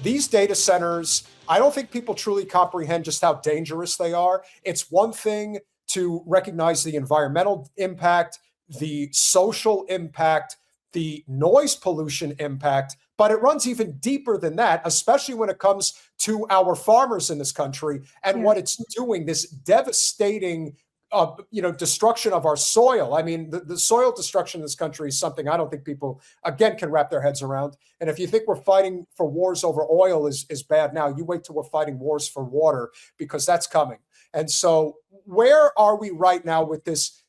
these data centers, I don't think people truly comprehend just how dangerous they are. It's one thing to recognize the environmental impact, the social impact, the noise pollution impact, but it runs even deeper than that, especially when it comes to our farmers in this country and what it's doing, this devastating destruction of our soil. I mean, the soil destruction in this country is something I don't think people, again, can wrap their heads around. And if you think we're fighting for wars over oil is bad now, you wait till we're fighting wars for water, because that's coming. And so where are we right now with this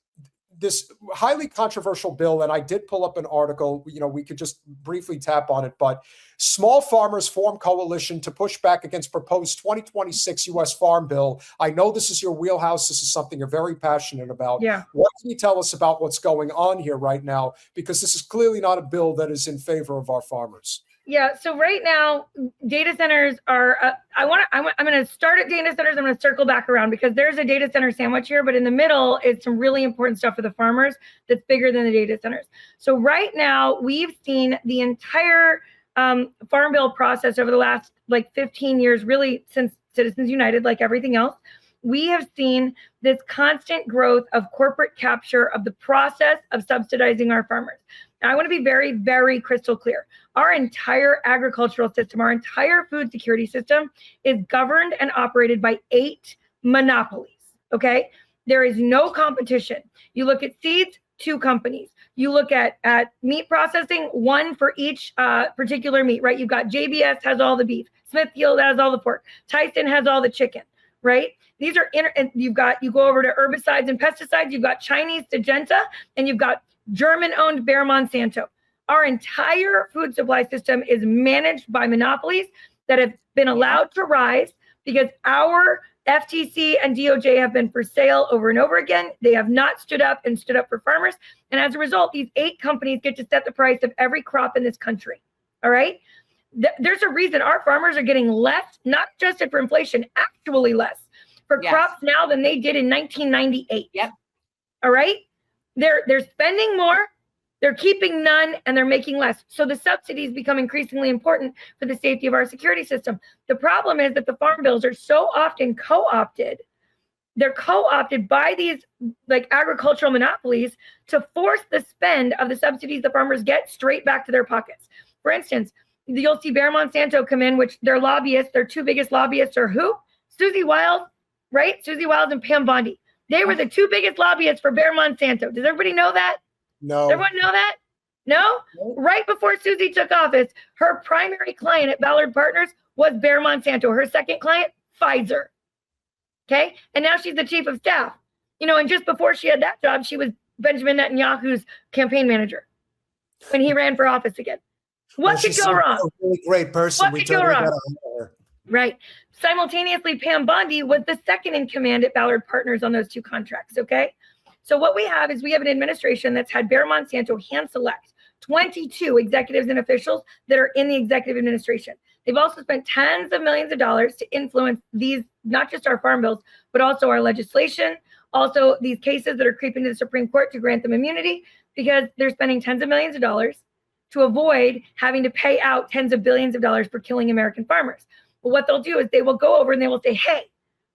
highly controversial bill? And I did pull up an article, we could just briefly tap on it, but small farmers form coalition to push back against proposed 2026 U.S. Farm Bill. I know this is your wheelhouse. This is something you're very passionate about. Yeah. What can you tell us about what's going on here right now? Because this is clearly not a bill that is in favor of our farmers. Yeah. So right now, data centers are. I'm going to start at data centers. I'm going to circle back around because there's a data center sandwich here, but in the middle is some really important stuff for the farmers that's bigger than the data centers. So right now, we've seen the entire Farm Bill process over the last 15 years, really since Citizens United, like everything else. We have seen this constant growth of corporate capture of the process of subsidizing our farmers. Now, I want to be very, very crystal clear. Our entire agricultural system, our entire food security system is governed and operated by 8 monopolies, okay? There is no competition. You look at seeds, 2 companies. You look at meat processing, 1 for each particular meat, right? You've got JBS has all the beef. Smithfield has all the pork. Tyson has all the chicken, right? These are, and you go over to herbicides and pesticides, you've got Chinese Syngenta, and you've got German-owned Bayer Monsanto. Our entire food supply system is managed by monopolies that have been allowed to rise because our FTC and DOJ have been for sale over and over again. They have not stood up for farmers. And as a result, these 8 companies get to set the price of every crop in this country. All right? There's a reason our farmers are getting less, not just for inflation, actually less for crops now than they did in 1998. Yep. All right? They're spending more, they're keeping none, and they're making less. So the subsidies become increasingly important for the safety of our security system. The problem is that the farm bills are so often co-opted. They're co-opted by these agricultural monopolies to force the spend of the subsidies the farmers get straight back to their pockets. For instance, you'll see Bayer Monsanto come in, which their lobbyists, their 2 biggest lobbyists are who? Susie Wild, right? Susie Wild and Pam Bondi. They were the 2 biggest lobbyists for Bayer Monsanto. Does everybody know that? No. Does everyone know that? No? Right before Susie took office, her primary client at Ballard Partners was Bayer Monsanto. Her second client, Pfizer. Okay? And now she's the chief of staff. And just before she had that job, she was Benjamin Netanyahu's campaign manager when he ran for office again. What could go wrong? A really great person. What could go wrong? Right. Simultaneously, Pam Bondi was the second in command at Ballard Partners on those 2 contracts, okay? So what we have is we have an administration that's had Bayer Monsanto hand select 22 executives and officials that are in the executive administration. They've also spent tens of millions of dollars to influence these, not just our farm bills, but also our legislation, also these cases that are creeping to the Supreme Court to grant them immunity, because they're spending tens of millions of dollars to avoid having to pay out tens of billions of dollars for killing American farmers. But what they'll do is they will go over and they will say, hey,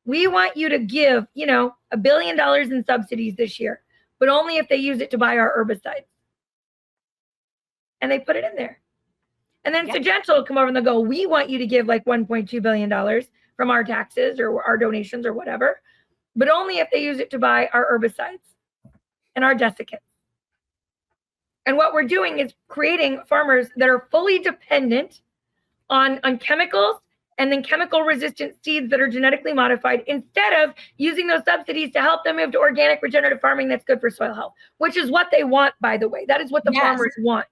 we want you to give, $1 billion in subsidies this year, but only if they use it to buy our herbicides. And they put it in there. And then Syngenta will come over and they'll go, we want you to give $1.2 billion from our taxes or our donations or whatever, but only if they use it to buy our herbicides and our desiccants. And what we're doing is creating farmers that are fully dependent on chemicals and then chemical-resistant seeds that are genetically modified instead of using those subsidies to help them move to organic regenerative farming that's good for soil health, which is what they want, by the way. That is what the farmers want.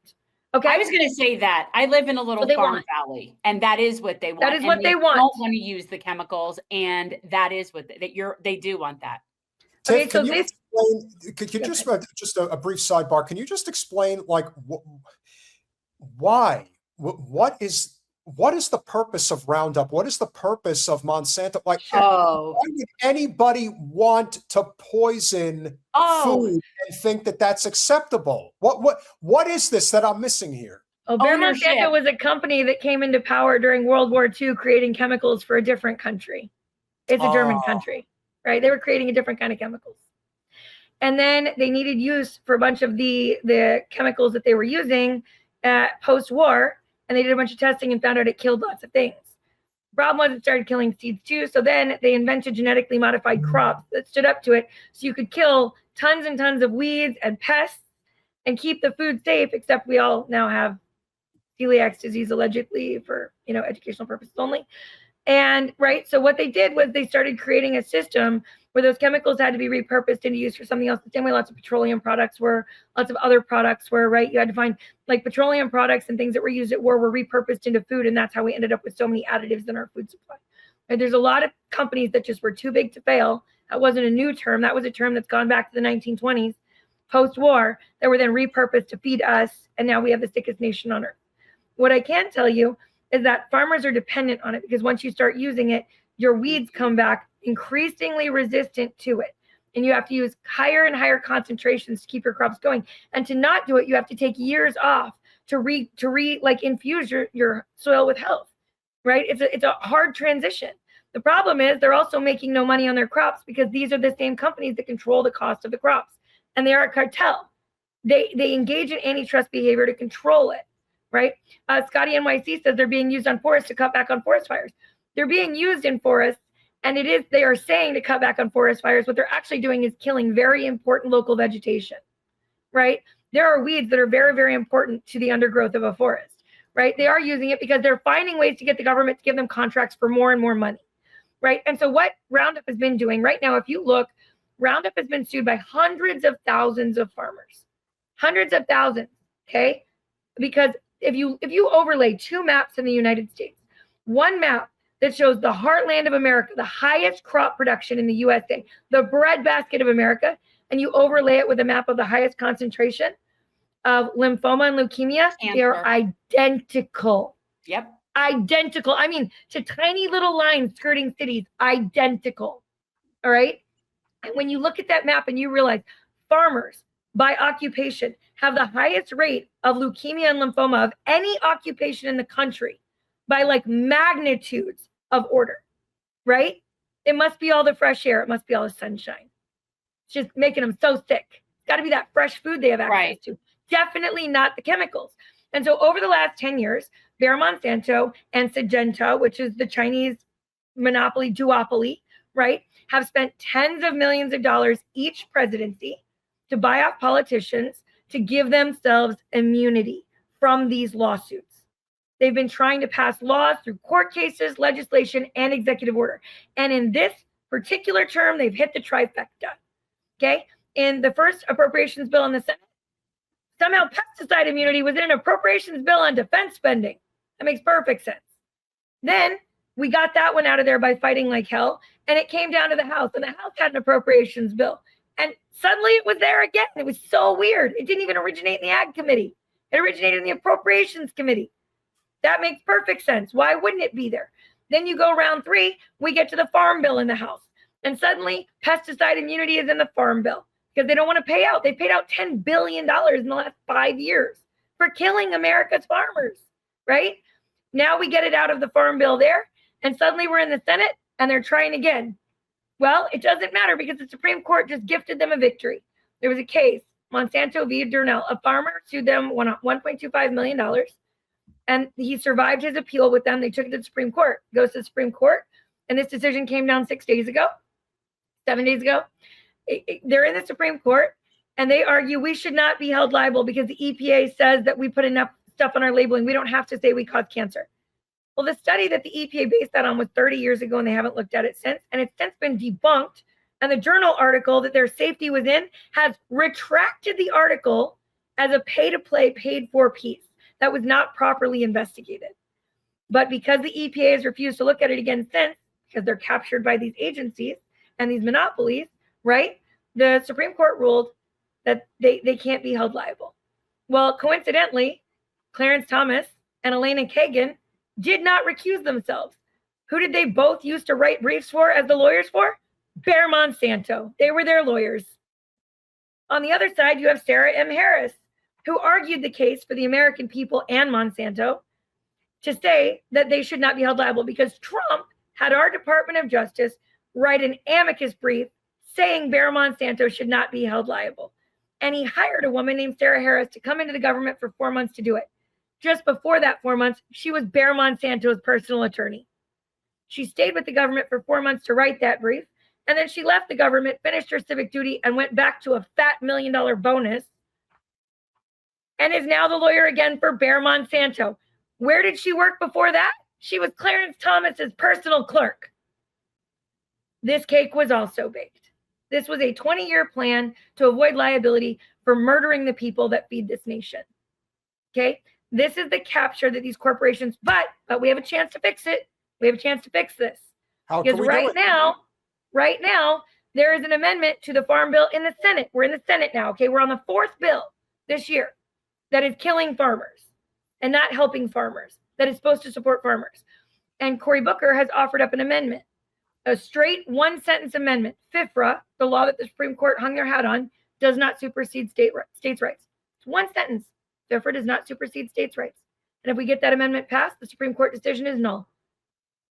Okay. I was going to say that. I live in a little farm valley, and that is what they want. That is what they want. They don't want to use the chemicals, and that is what they do want that. Tiff, can you explain, could you just a brief sidebar, can you just explain why? What is the purpose of Roundup? What is the purpose of Monsanto? Why would anybody want to poison food and think that that's acceptable? What is this that I'm missing here? Oh, Bayer ownership. Monsanto was a company that came into power during World War II, creating chemicals for a different country. It's a German country, right? They were creating a different kind of chemicals. And then they needed use for a bunch of the chemicals that they were using post-war, and they did a bunch of testing and found out it killed lots of things. Problem was it started killing seeds too, so then they invented genetically modified crops that stood up to it, so you could kill tons and tons of weeds and pests and keep the food safe, except we all now have celiac disease allegedly for, educational purposes only. And right, so what they did was they started creating a system where those chemicals had to be repurposed into use for something else. The same way lots of petroleum products were, lots of other products were, right? You had to find like petroleum products and things that were used at war were repurposed into food, and that's how we ended up with so many additives in our food supply. Right? There's a lot of companies that just were too big to fail. That wasn't a new term. That was a term that's gone back to the 1920s, post-war, that were then repurposed to feed us, and now we have the sickest nation on earth. What I can tell you is that farmers are dependent on it, because once you start using it, your weeds come back increasingly resistant to it. And you have to use higher and higher concentrations to keep your crops going. And to not do it, you have to take years off to infuse your soil with health, right? It's a hard transition. The problem is they're also making no money on their crops, because these are the same companies that control the cost of the crops. And they are a cartel. They engage in antitrust behavior to control it. Right? Scotty NYC says they're being used on forests to cut back on forest fires. They're being used in forests, and they are saying to cut back on forest fires. What they're actually doing is killing very important local vegetation, right? There are weeds that are very, very important to the undergrowth of a forest, right? They are using it because they're finding ways to get the government to give them contracts for more and more money, right? And so what Roundup has been doing right now, if you look, Roundup has been sued by hundreds of thousands of farmers, hundreds of thousands, okay? Because if you overlay two maps in the United States, one map that shows the heartland of America, the highest crop production in the USA, the breadbasket of America, and you overlay it with a map of the highest concentration of lymphoma and leukemia, they're identical. Yep. Identical. I mean, to tiny little lines skirting cities, identical. All right. And when you look at that map and you realize farmers by occupation have the highest rate of leukemia and lymphoma of any occupation in the country by like magnitudes of order, right? It must be all the fresh air. It must be all the sunshine. It's just making them so sick. It's got to be that fresh food they have access to. Definitely not the chemicals. And so over the last 10 years, Bayer Monsanto and Syngenta, which is the Chinese monopoly duopoly, right, have spent tens of millions of dollars each presidency to buy off politicians to give themselves immunity from these lawsuits. They've been trying to pass laws through court cases, legislation, and executive order. And in this particular term, they've hit the trifecta. Okay? In the first appropriations bill in the Senate, somehow pesticide immunity was in an appropriations bill on defense spending. That makes perfect sense. Then we got that one out of there by fighting like hell, and it came down to the House, and the House had an appropriations bill. And suddenly it was there again. It was so weird. It didn't even originate in the Ag Committee. It originated in the Appropriations Committee. That makes perfect sense. Why wouldn't it be there? Then you go round 3, we get to the Farm Bill in the House. And suddenly pesticide immunity is in the Farm Bill because they don't want to pay out. They paid out $10 billion in the last 5 years for killing America's farmers, right? Now we get it out of the Farm Bill there, and suddenly we're in the Senate and they're trying again. Well, it doesn't matter because the Supreme Court just gifted them a victory. There was a case, Monsanto v. Durnell. A farmer sued them $1.25 million, and he survived his appeal with them. They took it to the Supreme Court. It goes to the Supreme Court, and this decision came down 7 days ago. They're in the Supreme Court, and they argue we should not be held liable because the EPA says that we put enough stuff on our labeling. We don't have to say we cause cancer. Well, the study that the EPA based that on was 30 years ago, and they haven't looked at it since. And it's since been debunked. And the journal article that their safety was in has retracted the article as a pay-to-play, paid-for piece that was not properly investigated. But because the EPA has refused to look at it again since, because they're captured by these agencies and these monopolies, right? The Supreme Court ruled that they can't be held liable. Well, coincidentally, Clarence Thomas and Elena Kagan did not recuse themselves. Who did they both use to write briefs for as the lawyers for? Bayer Monsanto. They were their lawyers. On the other side, you have Sarah M. Harris, who argued the case for the American people and Monsanto to say that they should not be held liable because Trump had our Department of Justice write an amicus brief saying Bayer Monsanto should not be held liable. And he hired a woman named Sarah Harris to come into the government for 4 months to do it. Just before that 4 months, she was Bayer Monsanto's personal attorney. She stayed with the government for 4 months to write that brief. And then she left the government, finished her civic duty, and went back to a fat $1 million bonus. And is now the lawyer again for Bayer Monsanto. Where did she work before that? She was Clarence Thomas's personal clerk. This cake was also baked. This was a 20-year plan to avoid liability for murdering the people that feed this nation. Okay? This is the capture that these corporations, but we have a chance to fix it. We have a chance to fix this. How because can we do it? right now, there is an amendment to the Farm Bill in the Senate. We're in the Senate now, okay? We're on the 4th bill this year that is killing farmers and not helping farmers, that is supposed to support farmers. And Cory Booker has offered up an amendment, a straight one-sentence amendment. FIFRA, the law that the Supreme Court hung their hat on, does not supersede states' rights. It's one sentence. FIFRA does not supersede states' rights. And if we get that amendment passed, the Supreme Court decision is null.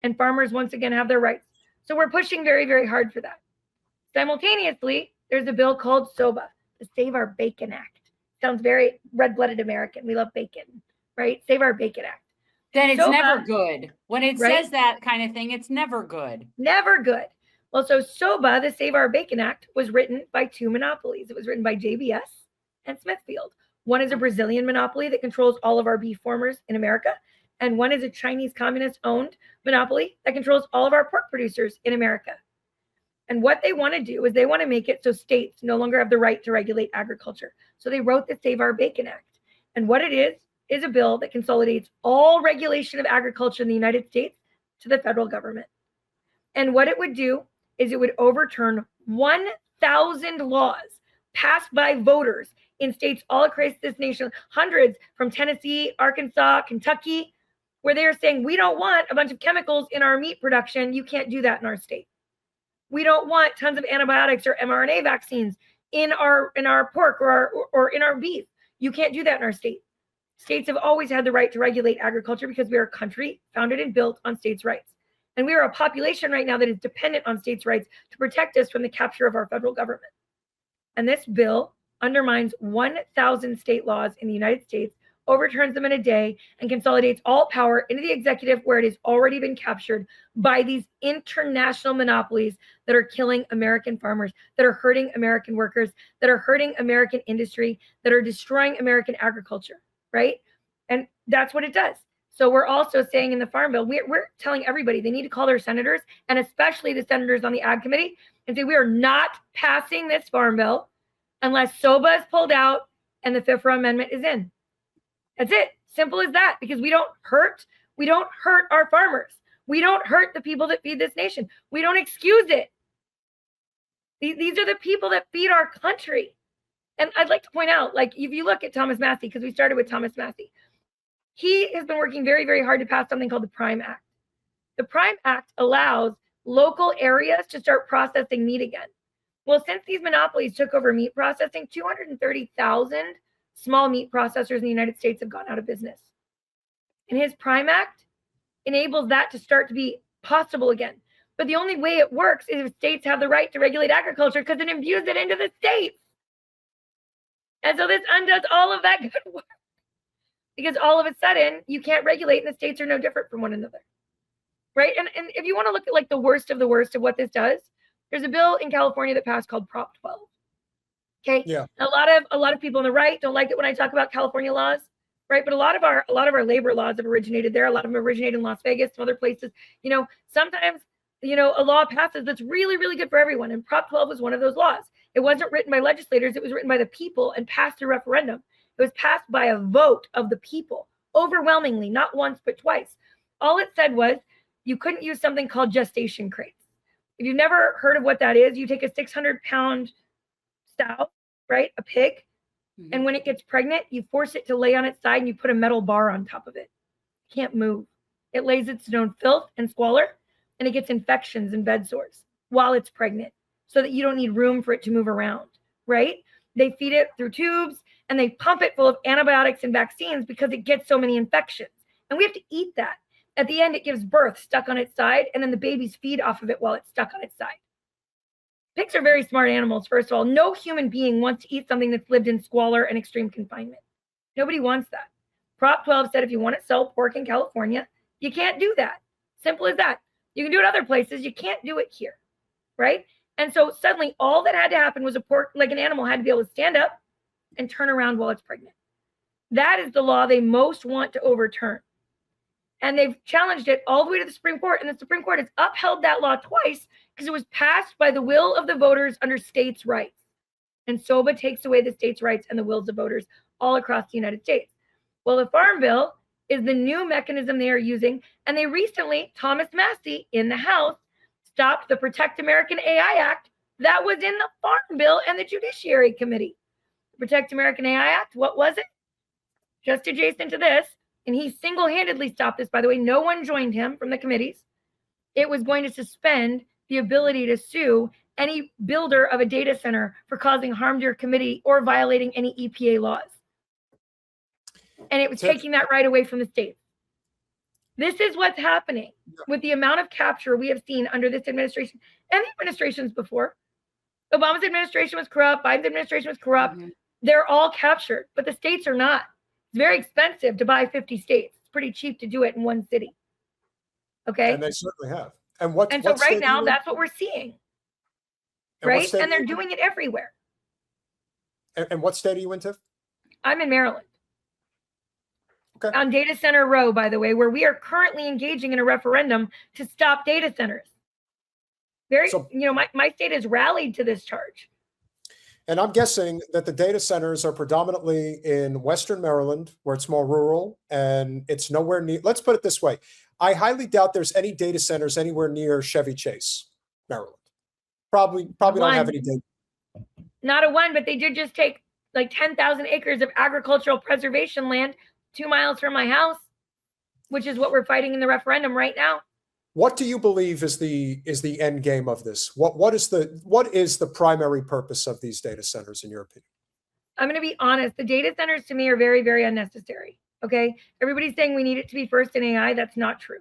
And farmers once again have their rights. So we're pushing very, very hard for that. Simultaneously, there's a bill called SOBA, the Save Our Bacon Act. Sounds very red-blooded American. We love bacon, right? Save Our Bacon Act. Then it's SOBA, never good. When it says that kind of thing, it's never good. Never good. Well, so SOBA, the Save Our Bacon Act, was written by 2 monopolies. It was written by JBS and Smithfield. One is a Brazilian monopoly that controls all of our beef farmers in America. And one is a Chinese communist-owned monopoly that controls all of our pork producers in America. And what they want to do is they want to make it so states no longer have the right to regulate agriculture. So they wrote the Save Our Bacon Act. And what it is a bill that consolidates all regulation of agriculture in the United States to the federal government. And what it would do is it would overturn 1,000 laws passed by voters in states all across this nation, hundreds from Tennessee, Arkansas, Kentucky, where they are saying, we don't want a bunch of chemicals in our meat production. You can't do that in our state. We don't want tons of antibiotics or mRNA vaccines in our pork or in our beef. You can't do that in our state. States have always had the right to regulate agriculture because we are a country founded and built on states' rights. And we are a population right now that is dependent on states' rights to protect us from the capture of our federal government. And this bill undermines 1,000 state laws in the United States, overturns them in a day, and consolidates all power into the executive where it has already been captured by these international monopolies that are killing American farmers, that are hurting American workers, that are hurting American industry, that are destroying American agriculture, right? And that's what it does. So we're also saying in the Farm Bill, we're telling everybody they need to call their senators, and especially the senators on the Ag Committee, and say we are not passing this Farm Bill unless SOBA is pulled out and the FIFRA amendment is in. That's it. Simple as that. Because we don't hurt our farmers. We don't hurt the people that feed this nation. We don't excuse it. These are the people that feed our country. And I'd like to point out, like, if you look at Thomas Massie, because we started with Thomas Massie, he has been working very, very hard to pass something called the Prime Act. The Prime Act allows local areas to start processing meat again. Well, since these monopolies took over meat processing, 230,000 small meat processors in the United States have gone out of business. And his Prime Act enables that to start to be possible again. But the only way it works is if states have the right to regulate agriculture because it imbues it into the states. And so this undoes all of that good work. Because all of a sudden, you can't regulate and the states are no different from one another. Right? And if you want to look at like the worst of what this does, there's a bill in California that passed called Prop 12. Okay. Yeah. A lot of people on the right don't like it when I talk about California laws, right? But a lot of our labor laws have originated there. A lot of them originate in Las Vegas, some other places. You know, sometimes, you know, a law passes that's really, really good for everyone. And Prop 12 was one of those laws. It wasn't written by legislators. It was written by the people and passed through referendum. It was passed by a vote of the people, overwhelmingly, not once, but twice. All it said was you couldn't use something called gestation crates. If you've never heard of what that is, you take a 600-pound sow, right, a pig, and when it gets pregnant, you force it to lay on its side and you put a metal bar on top of it. It can't move. It lays its own filth and squalor, and it gets infections and bed sores while it's pregnant so that you don't need room for it to move around, right? They feed it through tubes, and they pump it full of antibiotics and vaccines because it gets so many infections. And we have to eat that. At the end, it gives birth stuck on its side, and then the babies feed off of it while it's stuck on its side. Pigs are very smart animals, first of all. No human being wants to eat something that's lived in squalor and extreme confinement. Nobody wants that. Prop 12 said if you want to sell pork in California, you can't do that. Simple as that. You can do it other places. You can't do it here, right? And so suddenly all that had to happen was a pork, like an animal, had to be able to stand up and turn around while it's pregnant. That is the law they most want to overturn. And they've challenged it all the way to the Supreme Court. And the Supreme Court has upheld that law twice because it was passed by the will of the voters under states' rights. And SOBA takes away the states' rights and the wills of voters all across the United States. Well, the Farm Bill is the new mechanism they are using. And they recently, Thomas Massey in the House, stopped the Protect American AI Act that was in the Farm Bill and the Judiciary Committee. The Protect American AI Act, what was it? Just adjacent to this. And he single-handedly stopped this, by the way. No one joined him from the committees. It was going to suspend the ability to sue any builder of a data center for causing harm to your committee or violating any EPA laws. And it was taking that right away from the states. This is what's happening with the amount of capture we have seen under this administration and the administrations before. Obama's administration was corrupt. Biden's administration was corrupt. Mm-hmm. They're all captured, but the states are not. It's very expensive to buy 50 states. It's pretty cheap to do it in one city. Okay. And they certainly have. And so right now, that's what we're seeing. Right? And they're doing it everywhere. And what state are you in, Tiff? I'm in Maryland. Okay. On Data Center Row, by the way, where we are currently engaging in a referendum to stop data centers. My state has rallied to this charge. And I'm guessing that the data centers are predominantly in Western Maryland, where it's more rural and it's nowhere near. Let's put it this way. I highly doubt there's any data centers anywhere near Chevy Chase, Maryland. Probably don't have any data. Not a one, but they did just take like 10,000 acres of agricultural preservation land 2 miles from my house, which is what we're fighting in the referendum right now. What do you believe is the end game of this? What is the primary purpose of these data centers in your opinion? I'm going to be honest. The data centers to me are very, very unnecessary. Okay. Everybody's saying we need it to be first in AI. That's not true.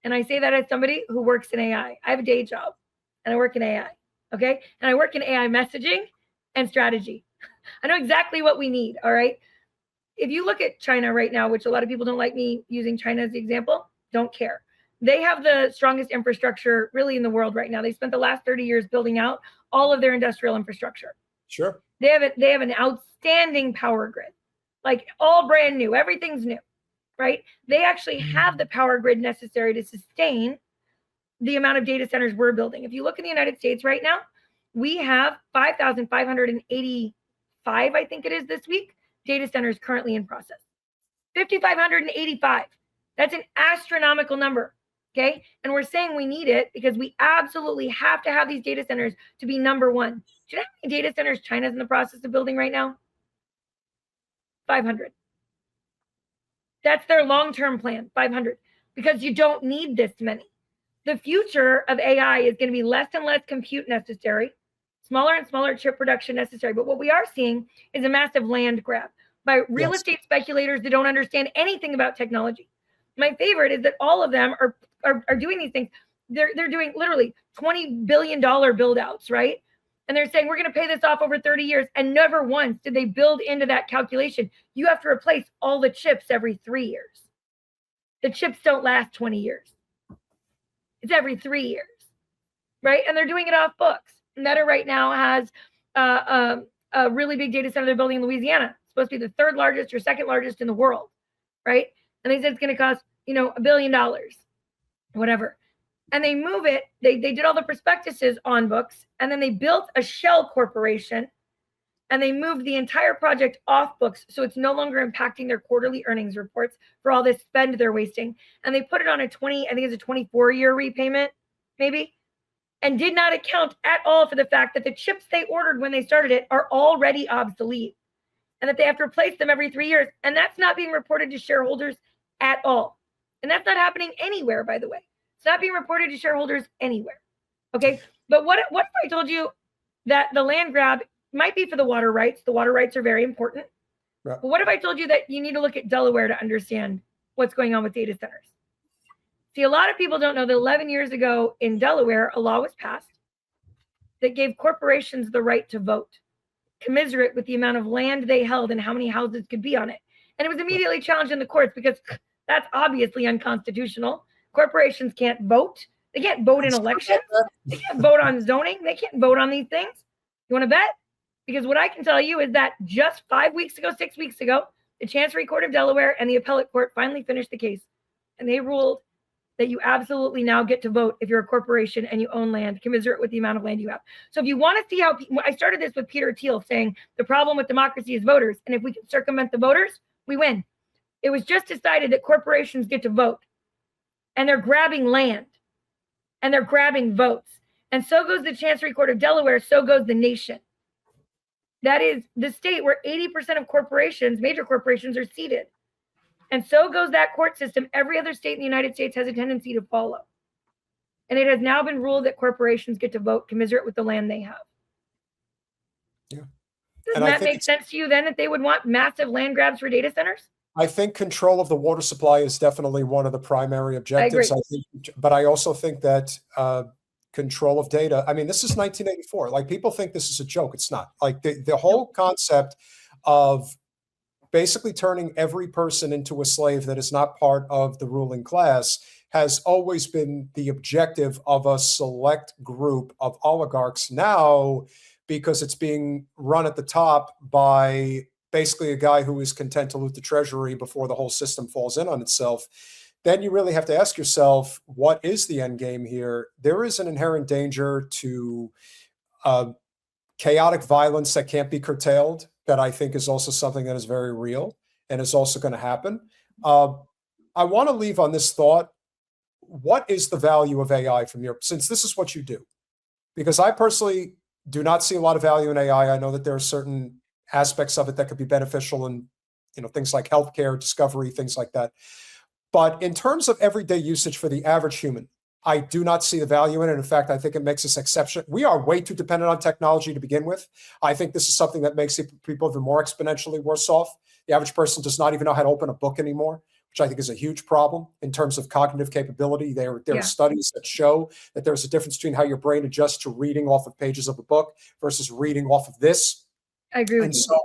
And I say that as somebody who works in AI. I have a day job and I work in AI. Okay. And I work in AI messaging and strategy. I know exactly what we need. All right. If you look at China right now, which a lot of people don't like me using China as the example, don't care. They have the strongest infrastructure really in the world right now. They spent the last 30 years building out all of their industrial infrastructure. Sure. They have an outstanding power grid, like all brand new. Everything's new, right? They actually have the power grid necessary to sustain the amount of data centers we're building. If you look in the United States right now, we have 5,585, I think it is this week, data centers currently in process. 5,585. That's an astronomical number. Okay. And we're saying we need it because we absolutely have to have these data centers to be number one. Do you know how many data centers China's in the process of building right now? 500. That's their long-term plan, 500, because you don't need this many. The future of AI is going to be less and less compute necessary, smaller and smaller chip production necessary. But what we are seeing is a massive land grab by real estate speculators that don't understand anything about technology. My favorite is that all of them are doing these things. They're doing literally $20 billion build outs, right? And they're saying, we're going to pay this off over 30 years. And never once did they build into that calculation. You have to replace all the chips every 3 years. The chips don't last 20 years. It's every 3 years, right? And they're doing it off books. Meta right now has a really big data center they're building in Louisiana. It's supposed to be the third largest or second largest in the world, right? And they said it's going to cost, $1 billion, whatever. And they move it. They did all the prospectuses on books, and then they built a shell corporation, and they moved the entire project off books, so it's no longer impacting their quarterly earnings reports for all this spend they're wasting. And they put it on I think it's a 24-year repayment, maybe, and did not account at all for the fact that the chips they ordered when they started it are already obsolete, and that they have to replace them every 3 years. And that's not being reported to shareholders at all. And that's not happening anywhere, by the way. It's not being reported to shareholders anywhere. Okay. But what if I told you that the land grab might be for the water rights? The water rights are very important. Right. But what if I told you that you need to look at Delaware to understand what's going on with data centers? See, a lot of people don't know that 11 years ago in Delaware, a law was passed that gave corporations the right to vote, commensurate with the amount of land they held and how many houses could be on it. And it was immediately challenged in the courts because that's obviously unconstitutional. Corporations can't vote. They can't vote in elections. They can't vote on zoning. They can't vote on these things. You want to bet? Because what I can tell you is that just 6 weeks ago, the Chancery Court of Delaware and the Appellate Court finally finished the case. And they ruled that you absolutely now get to vote if you're a corporation and you own land, commensurate with the amount of land you have. So if you want to see how, I started this with Peter Thiel saying the problem with democracy is voters. And if we can circumvent the voters, we win. It was just decided that corporations get to vote. And they're grabbing land. And they're grabbing votes. And so goes the Chancery Court of Delaware, so goes the nation. That is the state where 80% of corporations, major corporations, are seated. And so goes that court system. Every other state in the United States has a tendency to follow. And it has now been ruled that corporations get to vote commensurate with the land they have. Yeah. Doesn't that make sense to you then that they would want massive land grabs for data centers? I think control of the water supply is definitely one of the primary objectives. But I also think that control of data, I mean, this is 1984. Like, people think this is a joke. It's not. Like, the whole concept of basically turning every person into a slave that is not part of the ruling class has always been the objective of a select group of oligarchs. Now, because it's being run at the top by basically a guy who is content to loot the treasury before the whole system falls in on itself, then you really have to ask yourself, what is the end game here? There is an inherent danger to chaotic violence that can't be curtailed, that I think is also something that is very real and is also going to happen. I want to leave on this thought. What is the value of AI from your, since this is what you do? Because I personally do not see a lot of value in AI. I know that there are certain aspects of it that could be beneficial in, things like healthcare, discovery, things like that. But in terms of everyday usage for the average human, I do not see the value in it. In fact, I think it makes us exception. We are way too dependent on technology to begin with. I think this is something that makes people even more exponentially worse off. The average person does not even know how to open a book anymore, which I think is a huge problem in terms of cognitive capability. There are studies that show that there's a difference between how your brain adjusts to reading off of pages of a book versus reading off of this. I agree with you. So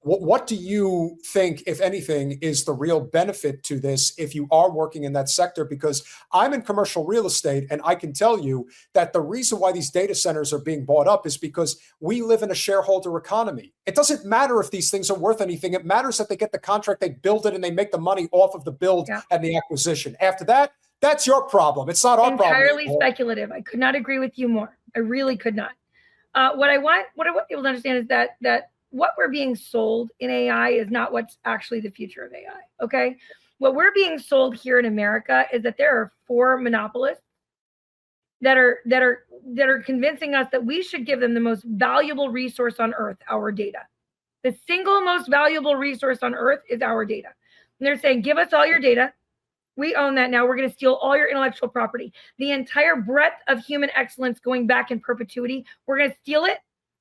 what do you think, if anything, is the real benefit to this if you are working in that sector? Because I'm in commercial real estate, and I can tell you that the reason why these data centers are being bought up is because we live in a shareholder economy. It doesn't matter if these things are worth anything. It matters that they get the contract, they build it, and they make the money off of the build and the acquisition. After that, that's your problem. It's not our problem. Entirely speculative. I could not agree with you more. I really could not. What I want people to understand is that what we're being sold in AI is not what's actually the future of AI. Okay. What we're being sold here in America is that there are 4 monopolists that are convincing us that we should give them the most valuable resource on earth, our data. The single most valuable resource on earth is our data. And they're saying, give us all your data. We own that now. We're going to steal all your intellectual property. The entire breadth of human excellence going back in perpetuity, we're going to steal it,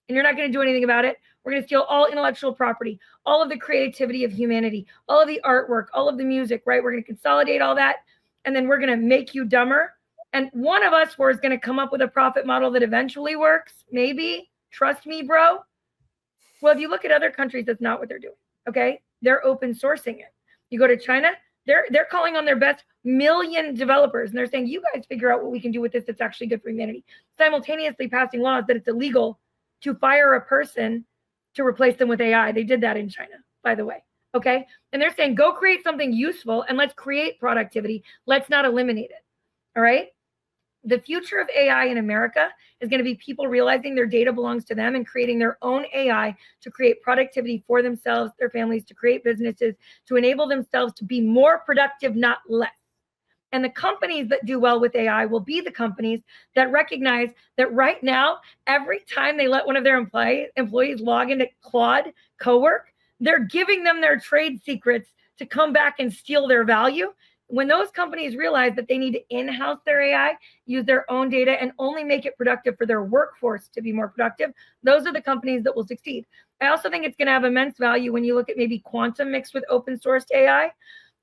and you're not going to do anything about it. We're going to steal all intellectual property, all of the creativity of humanity, all of the artwork, all of the music, right? We're going to consolidate all that, and then we're going to make you dumber. And one of us is going to come up with a profit model that eventually works, maybe. Trust me, bro. Well, if you look at other countries, that's not what they're doing, okay? They're open sourcing it. You go to China, they're calling on their best million developers, and they're saying, you guys figure out what we can do with this that's actually good for humanity. Simultaneously passing laws that it's illegal to fire a person to replace them with AI. They did that in China, by the way. Okay. And they're saying, go create something useful and let's create productivity. Let's not eliminate it. All right. The future of AI in America is going to be people realizing their data belongs to them and creating their own AI to create productivity for themselves, their families, to create businesses, to enable themselves to be more productive, not less. And the companies that do well with AI will be the companies that recognize that right now, every time they let one of their employees log into Claude Cowork, they're giving them their trade secrets to come back and steal their value. When those companies realize that they need to in-house their AI, use their own data, and only make it productive for their workforce to be more productive, those are the companies that will succeed. I also think it's going to have immense value when you look at maybe quantum mixed with open sourced AI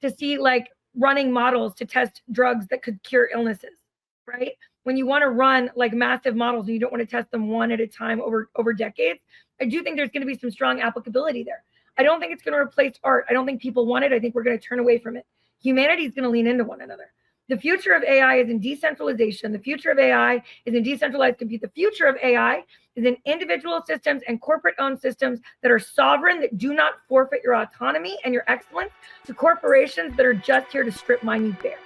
to see like running models to test drugs that could cure illnesses, right? When you want to run like massive models and you don't want to test them one at a time over decades, I do think there's going to be some strong applicability there. I don't think it's going to replace art. I don't think people want it. I think we're going to turn away from it. Humanity is going to lean into one another. The future of AI is in decentralization. The future of AI is in decentralized compute. The future of AI is in individual systems and corporate-owned systems that are sovereign, that do not forfeit your autonomy and your excellence to corporations that are just here to strip mine you bare.